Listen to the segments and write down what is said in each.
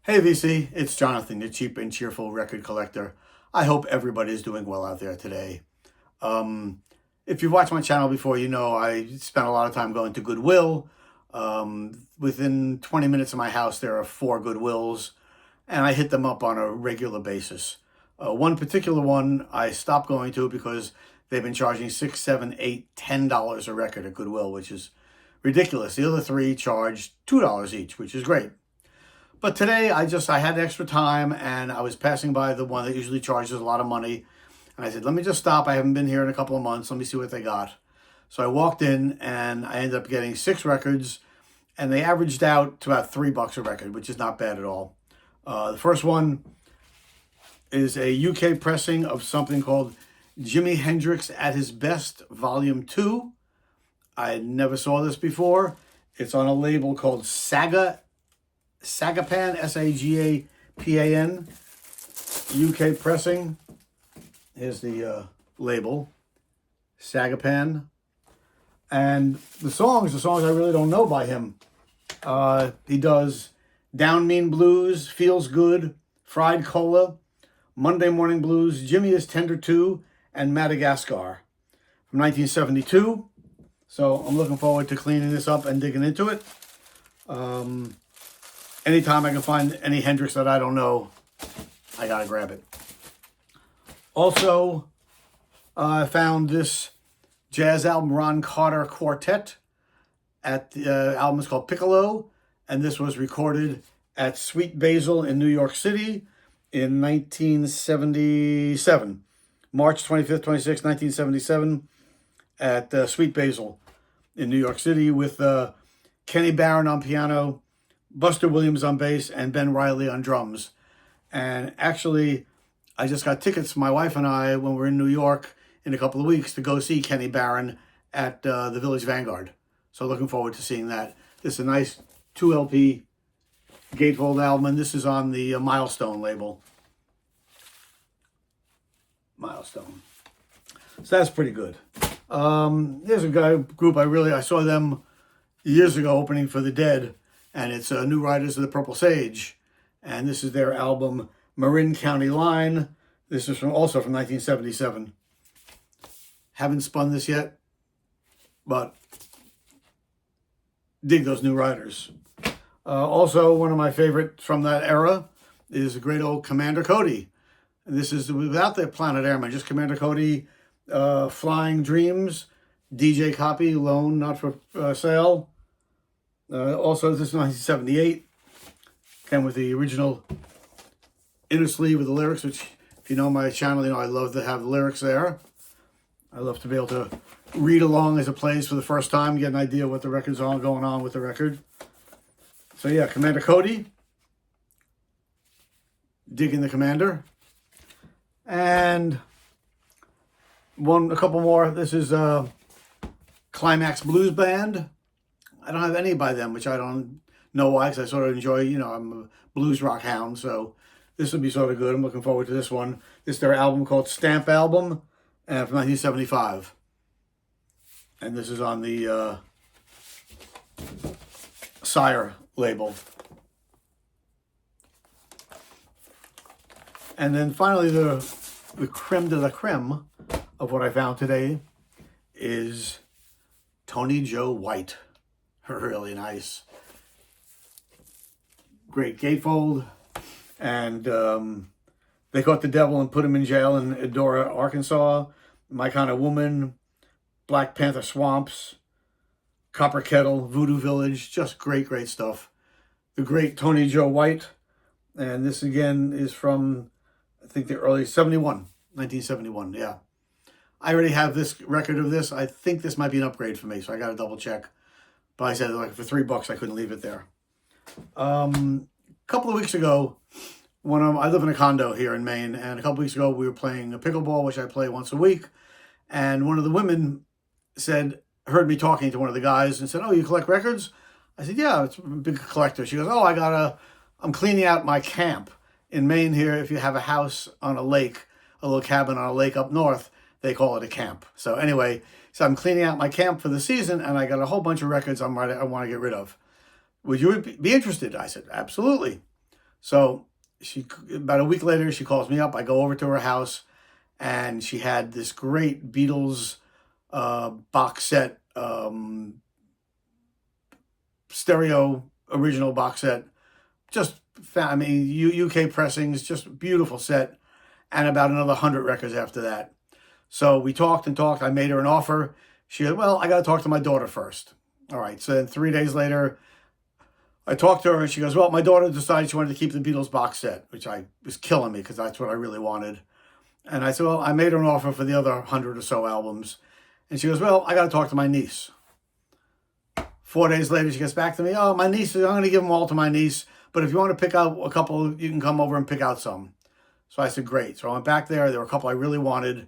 Hey VC, it's Jonathan, the cheap and cheerful record collector. I hope everybody is doing well out there today. Um, if you've watched my channel before, you know I spent a lot of time going to Goodwill. Within 20 minutes of my house, there are four Goodwills, and I hit them up on a regular basis. One particular one I stopped going to because they've been charging $6, $7, $8, $10 a record at Goodwill, which is ridiculous. The other three charge $2 each, which is great. But today I had extra time and I was passing by the one that usually charges a lot of money. And I said, let me just stop. I haven't been here in a couple of months. Let me see what they got. So I walked in and I ended up getting 6 records and they averaged out to about $3 a record, which is not bad at all. The first one is a UK pressing of something called Jimi Hendrix at His Best, Volume 2. I never saw this before. It's on a label called Sagapan, Sagapan, UK pressing. Here's the label, Sagapan. And the songs I really don't know by him. He does Down Mean Blues, Feels Good, Fried Cola, Monday Morning Blues, Jimmy is Tender Too, and Madagascar from 1972. So I'm looking forward to cleaning this up and digging into it. Anytime I can find any Hendrix that I don't know, I gotta grab it. Also, I found this jazz album, Ron Carter Quartet. At the album is called Piccolo, and this was recorded at Sweet Basil in New York City in 1977. March 25th, 26th, 1977 at Sweet Basil in New York City with Kenny Barron on piano, Buster Williams on bass, and Ben Riley on drums. And actually, I just got tickets, my wife and I, when we're in New York in a couple of weeks to go see Kenny Barron at the Village Vanguard. So looking forward to seeing that. This is a nice 2 LP gatefold album, and this is on the Milestone label. Milestone. So that's pretty good. There's a group I saw them years ago opening for The Dead, and it's New Riders of the Purple Sage. And this is their album, Marin County Line. This is also from 1977. Haven't spun this yet, but dig those New Riders. Also, one of my favorites from that era is a great old Commander Cody. And this is without the Planet Airman, just Commander Cody, Flying Dreams, DJ copy, loan, not for sale. Also, this is 1978. Came with the original inner sleeve with the lyrics, which, if you know my channel, you know I love to have the lyrics there. I love to be able to read along as it plays for the first time, get an idea what the record's all going on with the record. So yeah, Commander Cody. Digging the Commander. And a couple more. This is Climax Blues Band. I don't have any by them, which I don't know why, because I sort of enjoy, I'm a blues rock hound, so this will be sort of good. I'm looking forward to this one. This is their album called Stamp Album, from 1975. And this is on the Sire label. And then finally, the creme de la creme of what I found today is Tony Joe White. Really nice. Great gatefold. And They Caught the Devil and Put Him in Jail in Edora, Arkansas. My Kind of Woman, Black Panther Swamps, Copper Kettle, Voodoo Village. Just great, great stuff. The great Tony Joe White. And this again is from, I think, the early 1971, yeah. I already have this record of this. I think this might be an upgrade for me, so I got to double check. But I said, like, for $3, I couldn't leave it there. A couple of weeks ago, I live in a condo here in Maine, and a couple of weeks ago, we were playing a pickleball, which I play once a week. And one of the women heard me talking to one of the guys and said, "Oh, you collect records?" I said, "Yeah, it's a big collector." She goes, "Oh, I'm cleaning out my camp in Maine here. If you have a house on a lake, a little cabin on a lake up north, they call it a camp." So anyway, I'm cleaning out my camp for the season, and I got a whole bunch of records I want to get rid of. Would you be interested? I said, "Absolutely." So about a week later, she calls me up. I go over to her house, and she had this great Beatles box set, stereo original box set. Just, I mean, UK pressings, just beautiful set, and about another 100 records after that. So we talked and talked. I made her an offer. She said, well, I got to talk to my daughter first. All right. So then 3 days later, I talked to her, and she goes, well, my daughter decided she wanted to keep the Beatles box set, which was killing me because that's what I really wanted. And I said, well, I made her an offer for the other 100 or so albums. And she goes, well, I got to talk to my niece. 4 days later, she gets back to me. Oh, my niece, I'm going to give them all to my niece. But if you want to pick out a couple, you can come over and pick out some. So I said, great. So I went back there. There were a couple I really wanted.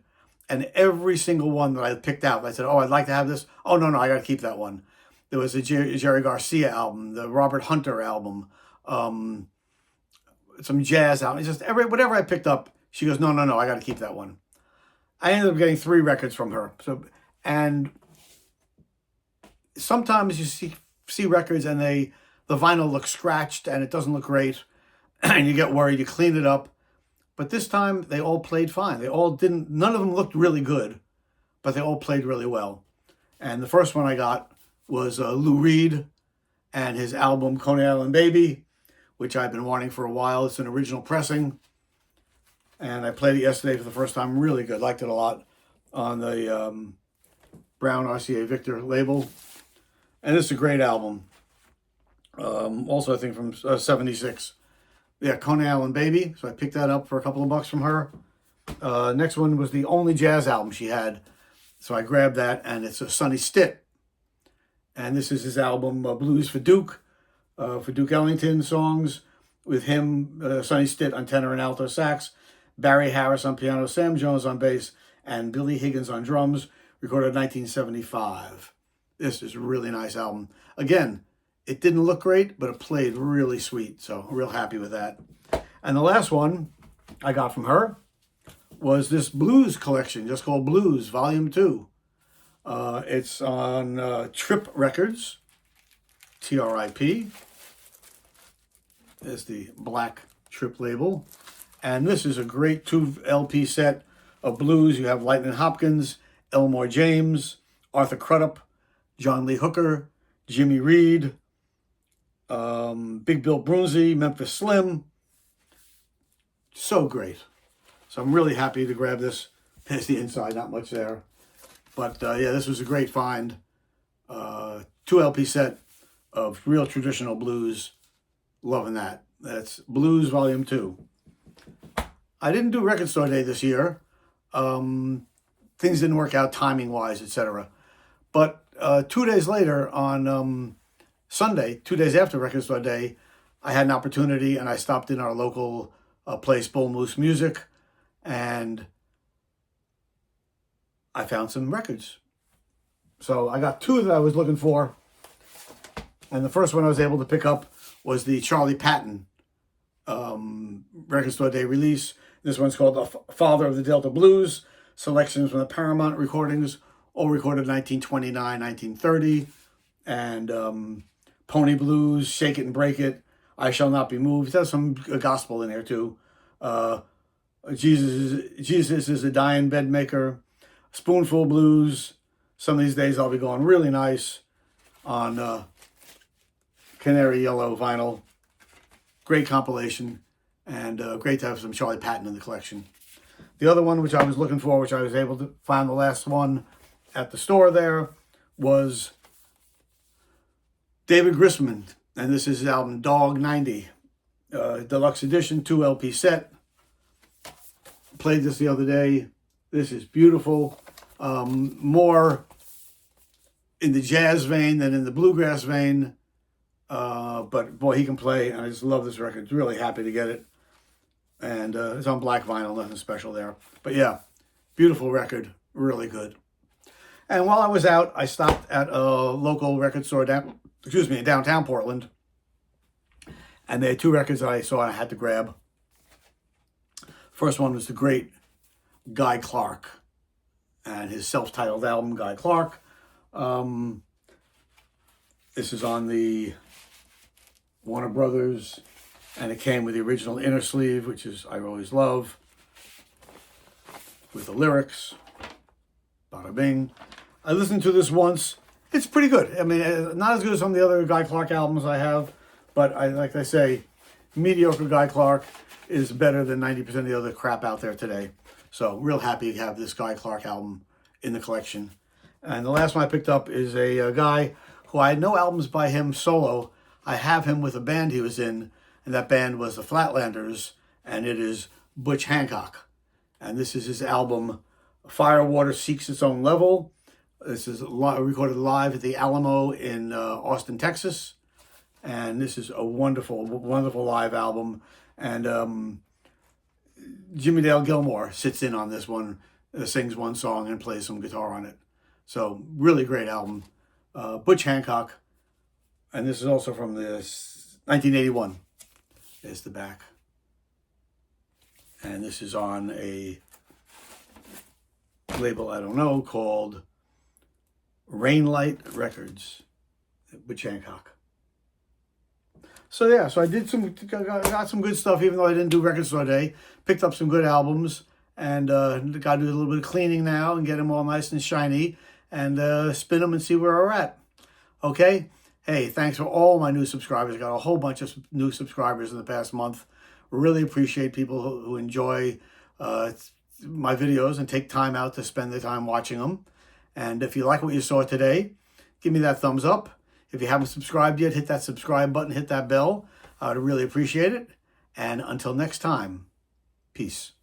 And every single one that I picked out, I said, oh, I'd like to have this. Oh, no, I got to keep that one. There was a Jerry Garcia album, the Robert Hunter album, some jazz album. Just whatever I picked up, she goes, no, I got to keep that one. I ended up getting 3 records from her. And sometimes you see records and the vinyl looks scratched and it doesn't look great, and you get worried. You clean it up. But this time they all played fine. None of them looked really good, but they all played really well. And the first one I got was Lou Reed and his album Coney Island Baby, which I've been wanting for a while. It's an original pressing. And I played it yesterday for the first time. Really good. Liked it a lot on the Brown RCA Victor label. And it's a great album. Also, I think from 76. Yeah, Coney Island Baby. So I picked that up for a couple of bucks from her. Next one was the only jazz album she had. So I grabbed that, and it's a Sonny Stitt. And this is his album, Blues for Duke Ellington songs, with him, Sonny Stitt on tenor and alto sax, Barry Harris on piano, Sam Jones on bass, and Billy Higgins on drums, recorded in 1975. This is a really nice album. Again, it didn't look great, but it played really sweet, so I'm real happy with that. And the last one I got from her was this blues collection, just called Blues, Volume 2. It's on Trip Records, TRIP. There's the black Trip label. And this is a great 2 LP set of blues. You have Lightnin' Hopkins, Elmore James, Arthur Crudup, John Lee Hooker, Jimmy Reed, Big Bill Broonzy, Memphis Slim. So great. So I'm really happy to grab this. There's the inside, not much there. But yeah, this was a great find. 2 LP set of real traditional blues. Loving that. That's Blues Volume 2. I didn't do Record Store Day this year. Things didn't work out timing-wise, etc. But 2 days later, on Sunday, 2 days after Record Store Day, I had an opportunity, and I stopped in our local place, Bull Moose Music, and I found some records. So I got 2 that I was looking for, and the first one I was able to pick up was the Charlie Patton Record Store Day release. This one's called The Father of the Delta Blues, selections from the Paramount recordings, all recorded 1929, 1930, and Pony Blues, Shake It and Break It, I Shall Not Be Moved. There's some gospel in there too. Jesus is a Dying Bedmaker, Spoonful Blues. Some of these days I'll be going really nice on Canary Yellow vinyl. Great compilation, and great to have some Charlie Patton in the collection. The other one, which I was looking for, which I was able to find the last one at the store there, was David Grisman, and this is his album Dog 90, deluxe edition, 2 LP set. Played this the other day. This is beautiful. More in the jazz vein than in the bluegrass vein. But boy, he can play, and I just love this record. Really happy to get it. And it's on black vinyl, nothing special there. But yeah, beautiful record, really good. And while I was out, I stopped at a local record store in downtown Portland. And they had 2 records that I saw and I had to grab. First one was the great Guy Clark and his self-titled album, Guy Clark. This is on the Warner Brothers And it came with the original inner sleeve, which is I always love, with the lyrics. Bada bing. I listened to this once. It's pretty good. I mean, not as good as some of the other Guy Clark albums I have, but like I say, mediocre Guy Clark is better than 90% of the other crap out there today. So real happy to have this Guy Clark album in the collection. And the last one I picked up is a guy who I had no albums by him solo. I have him with a band he was in, and that band was the Flatlanders, and it is Butch Hancock. And this is his album, Firewater Seeks Its Own Level. This is recorded live at the Alamo in Austin, Texas. And this is a wonderful, wonderful live album. And Jimmie Dale Gilmore sits in on this one, sings one song and plays some guitar on it. So really great album. Butch Hancock. And this is also from the 1981. There's the back. And this is on a label I don't know called Rainlight Records. Butch Hancock. So yeah, so I got some good stuff, even though I didn't do Record Store Day. Picked up some good albums, and got to do a little bit of cleaning now and get them all nice and shiny, and spin them and see where we're at. Okay? Hey, thanks for all my new subscribers. I got a whole bunch of new subscribers in the past month. Really appreciate people who enjoy my videos and take time out to spend the time watching them. And if you like what you saw today, give me that thumbs up. If you haven't subscribed yet, hit that subscribe button, hit that bell. I would really appreciate it. And until next time, peace.